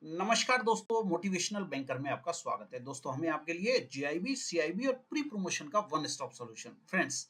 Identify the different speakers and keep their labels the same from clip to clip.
Speaker 1: नमस्कार दोस्तों, motivational banker में आपका स्वागत है। दोस्तों, हमें आपके लिए जीआईबी, सीआईबी और प्री प्रमोशन का वन स्टॉप सॉल्यूशन। फ्रेंड्स,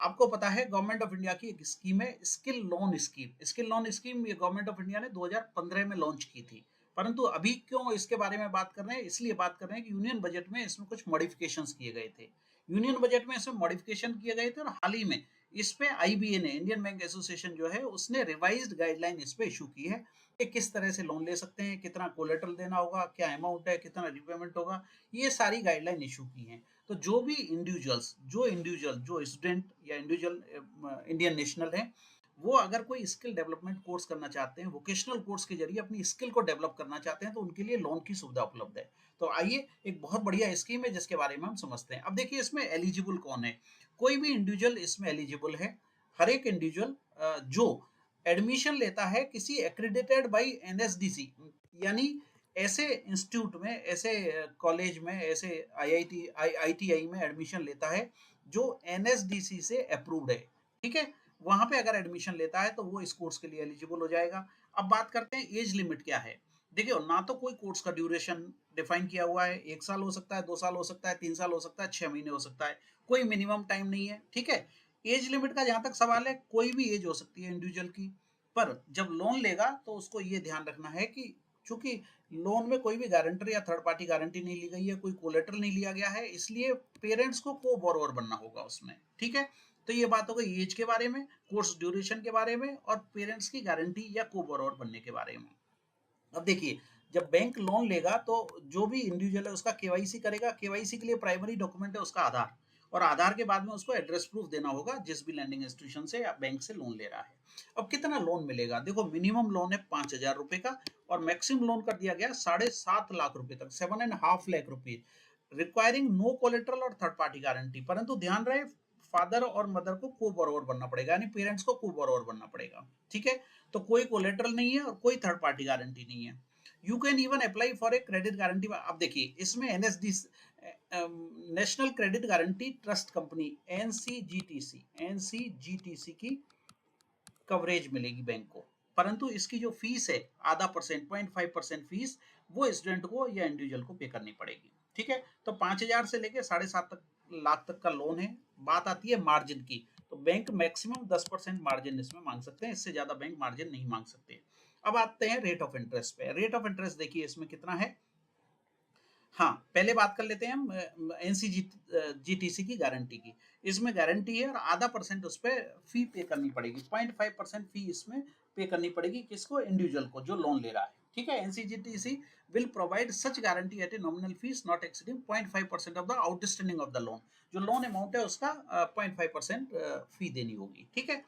Speaker 1: आपको पता है गवर्नमेंट ऑफ इंडिया की एक स्कीम है, skill loan scheme. Skill loan scheme ये गवर्नमेंट ऑफ इंडिया ने 2015 में लॉन्च की थी। परंतु अभी क्यों इसके बारे में बात कर रहे हैं? इसलिए बात कर रहे हैं कि यूनियन बजट में इसमें कुछ मॉडिफिकेशंस किए गए थे। यूनियन बजट में इसमें मॉडिफिकेशन किए गए थे और हाल ही में इस पे आईबीए ने, इंडियन बैंक एसोसिएशन जो है, उसने रिवाइज्ड गाइडलाइन इस पे इशू की है कि किस तरह से लोन ले सकते हैं, कितना कोलेटरल देना होगा, क्या अमाउंट है, कितना रिपेमेंट होगा, ये सारी गाइडलाइन इशू की हैं। तो जो भी इंडिविजुअल जो स्टूडेंट या इंडिविजुअल इंडियन नेशनल हैं, वो अगर कोई स्किल डेवलपमेंट कोर्स करना चाहते हैं, वोकेशनल कोर्स के जरिए अपनी स्किल को डेवलप करना चाहते हैं, तो उनके लिए लोन की सुविधा उपलब्ध है। तो आइए, एक बहुत बढ़िया स्कीम है जिसके बारे में हम समझते हैं। अब देखिए, इसमें एलिजिबल कौन है। कोई भी इंडिविजुअल इसमें एलिजिबल है। हर एक इंडिविजुअल जो एडमिशन लेता है किसी एक्रेडिटेड बाई एनएसडीसी, यानी ऐसे इंस्टीट्यूट में, ऐसे कॉलेज में, ऐसे आईआईटीआई में एडमिशन लेता है जो एनएसडीसी से अप्रूव्ड है। ठीक है, वहां पे अगर एडमिशन लेता है तो वो इस कोर्स के लिए एलिजिबल हो जाएगा। अब बात करते हैं एज लिमिट क्या है। देखियो, ना तो कोई कोर्स का ड्यूरेशन डिफाइन किया हुआ है। 1 साल हो सकता है, 2 साल हो सकता है, 3 साल हो सकता है, 6 महीने हो सकता है। कोई मिनिमम टाइम नहीं है। ठीक है, एज लिमिट का जहां तक सवाल है, कोई भी एज हो सकती है इंडिविजुअल की। पर जब लोन लेगा तो उसको ये ध्यान रखना है कि चूंकि लोन में कोई भी गारंटर या थर्ड पार्टी गारंटी नहीं ली गई है, कोई कोलेटरल नहीं लिया गया है, इसलिए पेरेंट्स को बोरोवर बनना होगा उसमें। ठीक है, तो ये बात हो गई एज के बारे में, कोर्स ड्यूरेशन के बारे में और पेरेंट्स की गारंटी या को बोरोवर बनने के बारे में। अब देखिए, जब बैंक लोन लेगा तो जो भी इंडिविजुअल है उसका केवाईसी करेगा। केवाईसी के लिए प्राइमरी डॉक्यूमेंट है उसका आधार, और आधार के बाद में उसको एड्रेस प्रूफ देना होगा जिस भी लैंडिंग इंस्टीट्यूशन से या बैंक से लोन ले रहा है। अब कितना लोन मिलेगा? देखो, मिनिमम लोन है 5,000 रुपए का, और मैक्सिमम लोन कर दिया गया 7.5 लाख रुपए तक, 7.5 लाख रुपए, रिक्वायरिंग नो कोलेट्रल और थर्ड पार्टी गारंटी। परंतु ध्यान रहे, फादर और मदर को को बोरोवर बनना पड़ेगा, यानी पेरेंट्स को को बोरोवर बनना पड़ेगा। ठीक है, तो कोई कोलेट्रल नहीं है और कोई थर्ड पार्टी गारंटी नहीं है। You can even apply for a credit guarantee. अब देखिए, इसमें NSD, national credit guarantee trust company, NCGTC की कवरेज मिलेगी बैंक को। परंतु इसकी जो फीस है, आधा परसेंट, 0.5% फीस, वो स्टूडेंट को या इंडिविजुअल को पे करनी पड़ेगी। ठीक है, तो 5,000 से लेके 7.5 लाख तक का लोन है। बात आती है मार्जिन की, तो बैंक मैक्सिमम 10% मार्जिन इसमें मांग सकते हैं, इससे ज्यादा बैंक मार्जिन नहीं मांग सकते। अब आते हैं रेट ऑफ इंटरेस्ट पे। रेट ऑफ इंटरेस्ट देखिए इसमें कितना है। हाँ, पहले बात कर लेते हैं हम एनसीजी जीटीसी की गारंटी की। इसमें गारंटी है और आधा परसेंट उस पर फी पे करनी पड़ेगी। 0.5% फी इसमें पे करनी पड़ेगी। किसको? इंडिविजुअल को जो लोन ले रहा है। ठीक है, NCGTC will provide such guarantee at a nominal fees not exceeding 0.5% of the outstanding of the loan. जो लोन अमाउंट है उसका 0.5% फी देनी होगी। ठीक है,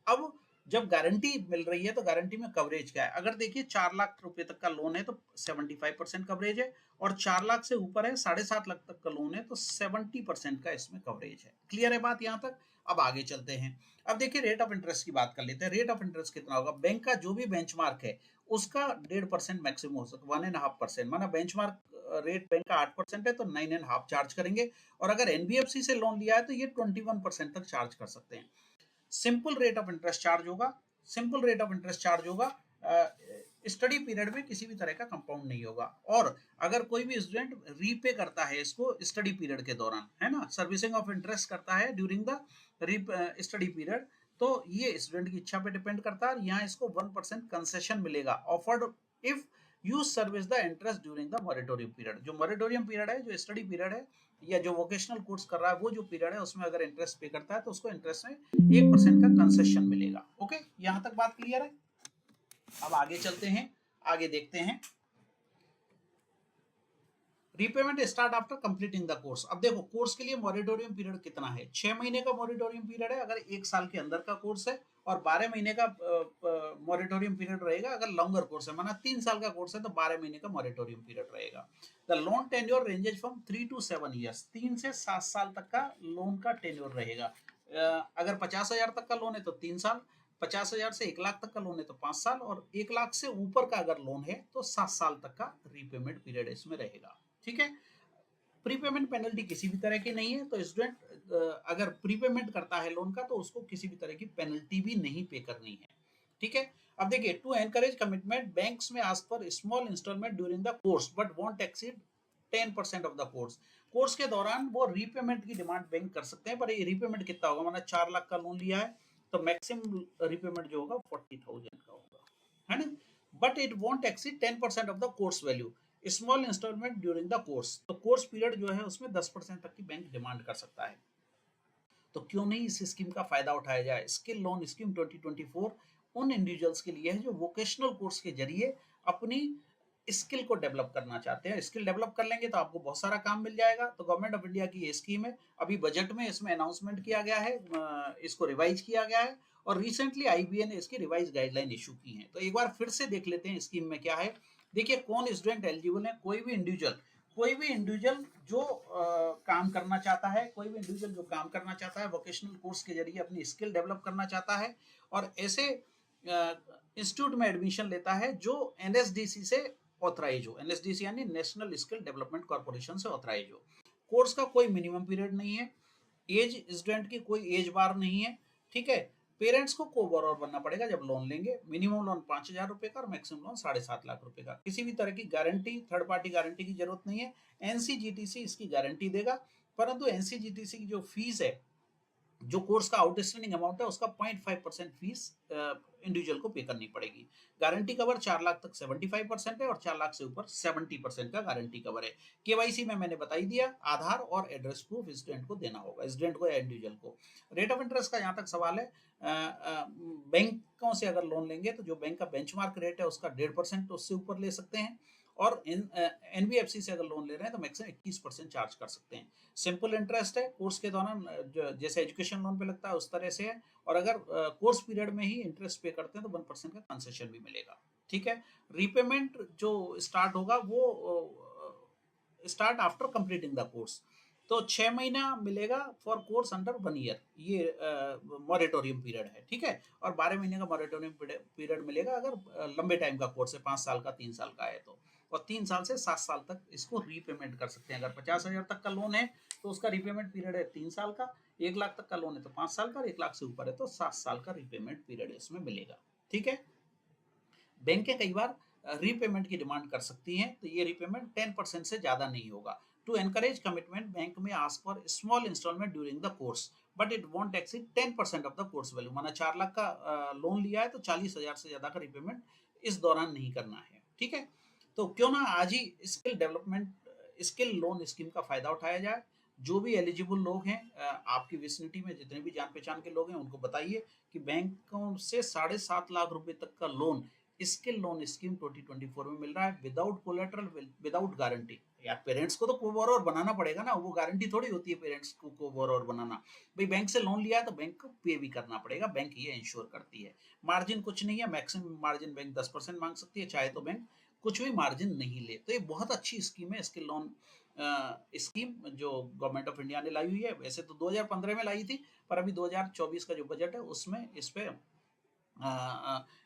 Speaker 1: अब जब गारंटी मिल रही है तो गारंटी में कवरेज क्या है? अगर देखिए 4 लाख रुपए तक का लोन है तो 75% कवरेज है, और 4 लाख से ऊपर है, 7.5 लाख तक का लोन है, तो 70% का इसमें कवरेज है। क्लियर है बात यहाँ तक? अब आगे चलते हैं। अब देखिए, रेट ऑफ इंटरेस्ट की बात कर लेते हैं। रेट ऑफ इंटरेस्ट कितना होगा? बैंक का जो भी बेंचमार्क है उसका 1.5% मैक्सिमम हो सकता है, 1.5%। माना बेंचमार्क रेट बैंक का 8% है तो 9.5 चार्ज करेंगे, और अगर एनबीएफसी से लोन लिया है तो ये 21% तक चार्ज कर सकते हैं। Simple rate of interest charge होगा। Simple rate of interest charge होगा। स्टडी पीरियड में किसी भी तरह का कंपाउंड नहीं होगा। और अगर कोई भी स्टूडेंट रीपे करता है इसको स्टडी पीरियड के दौरान, है ना, सर्विसिंग ऑफ इंटरेस्ट करता है ड्यूरिंग द स्टडी पीरियड, तो ये स्टूडेंट की इच्छा पे डिपेंड करता है। यहाँ इसको 1% कंसेशन मिलेगा, offered if you service the interest during the moratorium period. जो मॉरेटोरियम पीरियड है, जो स्टडी पीरियड है, या जो वोकेशनल कोर्स कर रहा है, वो जो पीरियड है उसमें अगर इंटरेस्ट पे करता है तो उसको इंटरेस्ट में 1% का कंसेशन मिलेगा। ओके, यहां तक बात क्लियर है? अब आगे चलते हैं, आगे देखते हैं। Repayment start after completing the course. अब देखो, कोर्स के लिए मॉरेटोरियम पीरियड कितना है? 6 महीने का मॉरेटोरियम पीरियड है अगर 1 साल के अंदर का कोर्स है, और 12 महीने का मॉरेटोरियम पीरियड रहेगा अगर लॉन्गर कोर्स है। माना 3 साल का कोर्स है तो 12 महीने का मॉरेटोरियम पीरियड रहेगा। The loan tenure ranges from 3 to 7 years. 3 से 7 साल तक का लोन का टेन्योर रहेगा। अगर 50,000 तक का लोन है तो 3 साल, 50,000 से 1 लाख तक का लोन है तो 5 साल, और 1 लाख से ऊपर का अगर लोन है तो 7 साल तक का रीपेमेंट पीरियड इसमें रहेगा। ठीक है, प्रीपेमेंट पेनल्टी किसी भी तरह की नहीं है। तो स्टूडेंट अगर प्रीपेमेंट करता है लोन का तो उसको किसी भी तरह की पेनल्टी भी नहीं पे करनी है। ठीक है। अब देखिए, टू एनकरेज कमिटमेंट बैंक्स में ask for small installment during the course but won't exceed 10% of the course. Course के दौरान वो रीपेमेंट की डिमांड बैंक कर सकते हैं, पर ये रीपेमेंट कितना होगा, मैंने 4 लाख का लोन लिया है तो मैक्सिमम रीपेमेंट जो होगा 40,000 का होगा, है ना। But it won't exceed 10% of the course value, small installment during the course, तो कोर्स पीरियड जो है उसमें 10% तक की बैंक डिमांड कर सकता है। तो क्यों नहीं इस स्कीम का फायदा उठाया जाए। स्किल लोन स्कीम 2024 उन इंडिविजुअल्स के लिए है जो वोकेशनल कोर्स के जरिए अपनी स्किल को डेवलप करना चाहते हैं। स्किल डेवलप कर लेंगे तो आपको बहुत सारा काम मिल जाएगा। तो गवर्नमेंट ऑफ इंडिया की ये स्कीम है, अभी बजट में इसमें अनाउंसमेंट किया गया है, इसको रिवाइज किया गया है और रिसेंटली आईबीए ने इसकी रिवाइज गाइडलाइन इशू की है। तो एक बार फिर से देख लेते हैं स्कीम में क्या है। देखिए, कौन स्टूडेंट एलिजिबल है, कोई भी इंडिविजुअल जो काम करना चाहता है, कोई भी इंडिविजुअल जो काम करना चाहता है, वोकेशनल कोर्स के जरिए अपनी स्किल डेवलप करना चाहता है और ऐसे इंस्टीट्यूट में एडमिशन लेता है जो एनएसडीसी से ऑथराइज हो। एनएसडीसी यानी नेशनल स्किल डेवलपमेंट कॉर्पोरेशन से ऑथराइज हो। कोर्स का कोई मिनिमम पीरियड नहीं है, एज स्टूडेंट की कोई एज बार नहीं है, ठीक है। पेरेंट्स को को बोरोवर बनना पड़ेगा जब लोन लेंगे। मिनिमम लोन 5,000 रुपए का और मैक्सिमम लोन 7.5 लाख रुपए का। किसी भी तरह की गारंटी, थर्ड पार्टी गारंटी की जरूरत नहीं है। एनसीजीटीसी इसकी गारंटी देगा, परंतु एनसीजीटीसी की जो फीस है, जो कोर्स का आउटस्टैंडिंग अमाउंट है उसका 0.5% फीस इंडिविजुअल को पे करनी पड़ेगी। गारंटी कवर 4 लाख तक 75% है और 4 लाख से ऊपर 70% का गारंटी कवर है। केवाईसी में मैंने बताई दिया, आधार और एड्रेस प्रूफ स्टूडेंट को देना होगा, स्टूडेंट को या इंडिविजुअल को। रेट ऑफ इंटरेस्ट का जहाँ तक सवाल है, बैंकों से अगर लोन लेंगे तो जो बैंक का बेंचमार्क रेट है उसका 1.5% उससे ऊपर ले सकते हैं और एनबीएफसी से अगर लोन ले रहे हैं तो मैक्सिमम 21% चार्ज कर सकते हैं। सिंपल इंटरेस्ट है कोर्स के दौरान, जैसे एजुकेशन लोन पे लगता है उस तरह से है। और अगर कोर्स पीरियड में ही इंटरेस्ट पे करते हैं तो 1% का कंसेशन भी मिलेगा, ठीक है। रीपेमेंट जो स्टार्ट होगा वो start after completing the course. तो 6 महीना मिलेगा फॉर कोर्स अंडर 1 ईयर, ये मॉरेटोरियम पीरियड है, ठीक है। और 12 महीने का मॉरेटोरियम पीरियड मिलेगा अगर लंबे टाइम का कोर्स है, 5 साल का, 3 साल का है तो। और 3 साल से 7 साल तक इसको रीपेमेंट कर सकते हैं। अगर 50,000 तक का लोन है तो उसका रीपेमेंट पीरियड है 3 साल का, 1 लाख तक का लोन है तो 5 साल का, और 1 लाख से ऊपर है तो 7 साल का रीपेमेंट पीरियड इसमें मिलेगा, ठीक है। बैंकें कई बार रीपेमेंट की डिमांड कर सकती हैं, तो ये रीपेमेंट 10% से ज्यादा नहीं होगा। टू एनकरेज कमिटमेंट बैंक में ask for small installment during the course but it won't exceed 10% of the course value. माना 4 लाख का लोन लिया है तो 40,000 से ज्यादा का रीपेमेंट इस दौरान नहीं करना है, ठीक है। तो क्यों ना आज ही स्किल लोन स्कीम का फायदा उठाया जाए। जो भी एलिजिबल लोग हैं, आपकी विसिनिटी में जितने भी जान पहचान के लोग हैं उनको बताइए कि बैंकों से 7.5 लाख रुपए तक का लोन स्किल लोन स्कीम 2024 में मिल रहा है, विदाउट कोलेटरल, विदाउट गारंटी। यार पेरेंट्स को तो को बोरोवर बनाना पड़ेगा ना, वो गारंटी थोड़ी होती है पेरेंट्स को बोरोवर बनाना। भाई बैंक से लोन लिया है तो बैंक को पे भी करना पड़ेगा, बैंक ये इंश्योर करती है। मार्जिन कुछ नहीं है, मैक्सिमम मार्जिन बैंक 10% मांग सकती है, चाहे तो बैंक कुछ भी मार्जिन नहीं ले। तो ये बहुत अच्छी स्कीम है, स्किल लोन स्कीम जो गवर्नमेंट ऑफ इंडिया ने लाई हुई है। वैसे तो 2015 में लाई थी, पर अभी 2024 का जो बजट है उसमें इस पे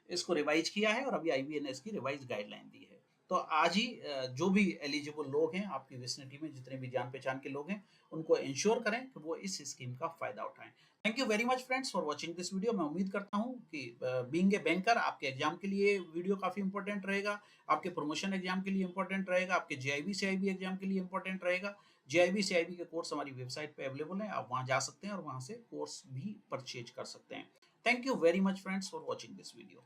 Speaker 1: इसको रिवाइज किया है और अभी आईबीए ने इसकी रिवाइज गाइडलाइन दी है। तो आज ही जो भी एलिजिबल लोग हैं आपकी विसिनिटी में, जितने भी जान पहचान के लोग हैं, उनको इंश्योर करें कि वो इस स्कीम का फायदा उठाएं। Thank you very much friends for watching this video. मैं उम्मीद करता हूं कि बीइंग ए बैंकर आपके एग्जाम के लिए वीडियो काफी इंपॉर्टेंट रहेगा, आपके प्रमोशन एग्जाम के लिए इंपॉर्टेंट रहेगा, आपके जेआईबी सीआईबी एग्जाम के लिए इंपॉर्टेंट रहेगा। जेआईबी सीआईबी के कोर्स हमारी वेबसाइट पे अवेलेबल है, आप वहां जा सकते हैं और वहां से कोर्स भी परचेज कर सकते हैं। Thank you very much friends for watching this video.